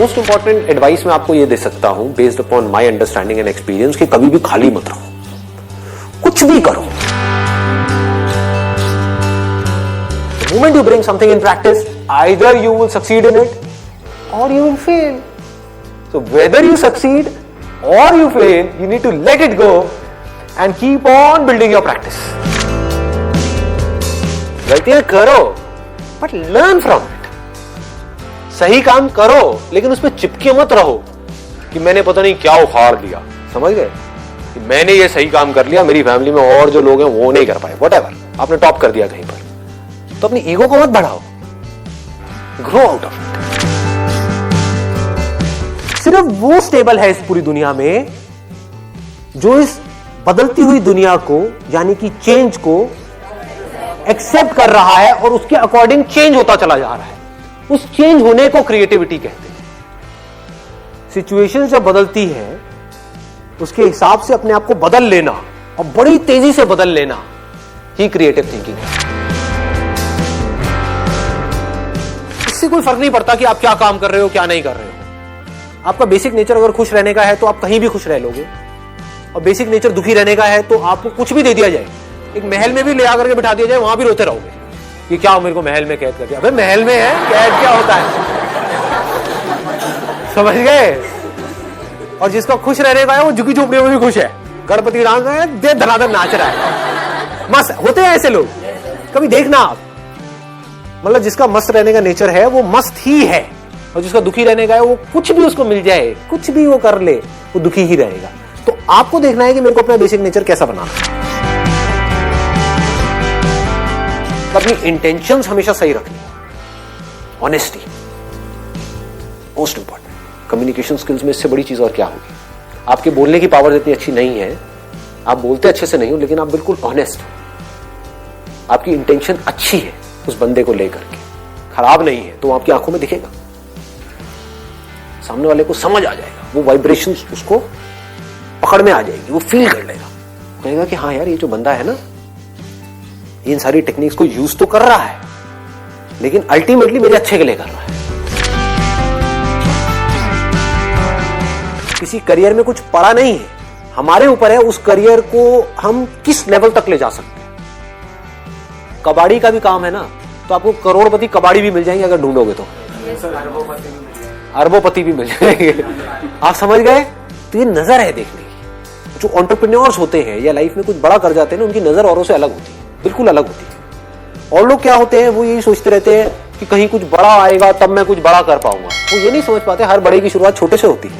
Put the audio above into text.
Most important advice मैं आपको ये दे सकता हूं based upon my understanding and experience कि कभी भी खाली मत रहो, कुछ भी करो। The moment you bring something in practice, either you will succeed in it or you will fail. So whether you succeed or you fail, you need to let it go and keep on building your practice. गलतियां करो but learn from it. सही काम करो लेकिन उसमें चिपके मत रहो कि मैंने पता नहीं क्या उखाड़ दिया, समझ गए, कि मैंने ये सही काम कर लिया, मेरी फैमिली में और जो लोग हैं वो नहीं कर पाए, व्हाटएवर, आपने टॉप कर दिया कहीं पर, तो अपनी ईगो को मत बढ़ाओ, ग्रो आउट ऑफ इट। सिर्फ वो स्टेबल है इस पूरी दुनिया में जो इस बदलती हुई दुनिया को यानी कि चेंज को एक्सेप्ट कर रहा है और उसके अकॉर्डिंग चेंज होता चला जा रहा है। उस चेंज होने को क्रिएटिविटी कहते हैं। सिचुएशन जब बदलती है उसके हिसाब से अपने आप को बदल लेना और बड़ी तेजी से बदल लेना ही क्रिएटिव थिंकिंग है। इससे कोई फर्क नहीं पड़ता कि आप क्या काम कर रहे हो क्या नहीं कर रहे हो। आपका बेसिक नेचर अगर खुश रहने का है तो आप कहीं भी खुश रह लोगे, और बेसिक नेचर दुखी रहने का है तो आपको कुछ भी दे दिया जाए, एक महल में भी ले आकर के बिठा दिया जाए, वहां भी रोते रहोगे कि क्या मेरे को महल में कैद कर दिया। अबे महल में है, कैद क्या होता है, समझ गए। और जिसका खुश रहने का है वो झुकी झोपड़ियों में भी खुश है, गणपति डांस में दे धनाधन नाच रहा है, मस्त होते हैं ऐसे लोग, कभी देखना आप। मतलब जिसका मस्त रहने का नेचर है वो मस्त ही है, और जिसका दुखी रहने का है वो कुछ भी उसको मिल जाए, कुछ भी वो कर ले, वो दुखी ही रहेगा। तो आपको देखना है कि मेरे को अपना बेसिक नेचर कैसा बनाना है। अपनी इंटेंशंस हमेशा सही रखनी, honesty most important. Communication skills में इससे बड़ी चीज और क्या होगी। आपके बोलने की पावर इतनी अच्छी नहीं है, आप बोलते अच्छे से नहीं हो, लेकिन आप बिल्कुल ऑनेस्ट हो, आपकी इंटेंशन अच्छी है उस बंदे को लेकर के, खराब नहीं है, तो आपकी आंखों में दिखेगा, सामने वाले को समझ आ जाएगा, वो वाइब्रेशंस उसको पकड़ में आ जाएगी, वो फील कर लेगा, कहेगा कि हाँ यार ये जो बंदा है ना इन सारी टेक्निक्स को यूज तो कर रहा है लेकिन अल्टीमेटली मेरे अच्छे के लिए कर रहा है। किसी करियर में कुछ पड़ा नहीं है, हमारे ऊपर है उस करियर को हम किस लेवल तक ले जा सकते हैं। कबाड़ी का भी काम है ना, तो आपको करोड़पति कबाड़ी भी मिल जाएंगे अगर ढूंढोगे तो, अरबोपति भी मिल जाएंगे, आप समझ गए। तो ये नजर है देखने की। जो एंटरप्रेन्योर्स होते हैं या लाइफ में कुछ बड़ा कर जाते हैं ना, उनकी नजर औरों से अलग होती है, बिल्कुल अलग होती है। और लोग क्या होते हैं, वो यही सोचते रहते हैं कि कहीं कुछ बड़ा आएगा तब मैं कुछ बड़ा कर पाऊंगा। वो ये नहीं समझ पाते हर बड़े की शुरुआत छोटे से होती है।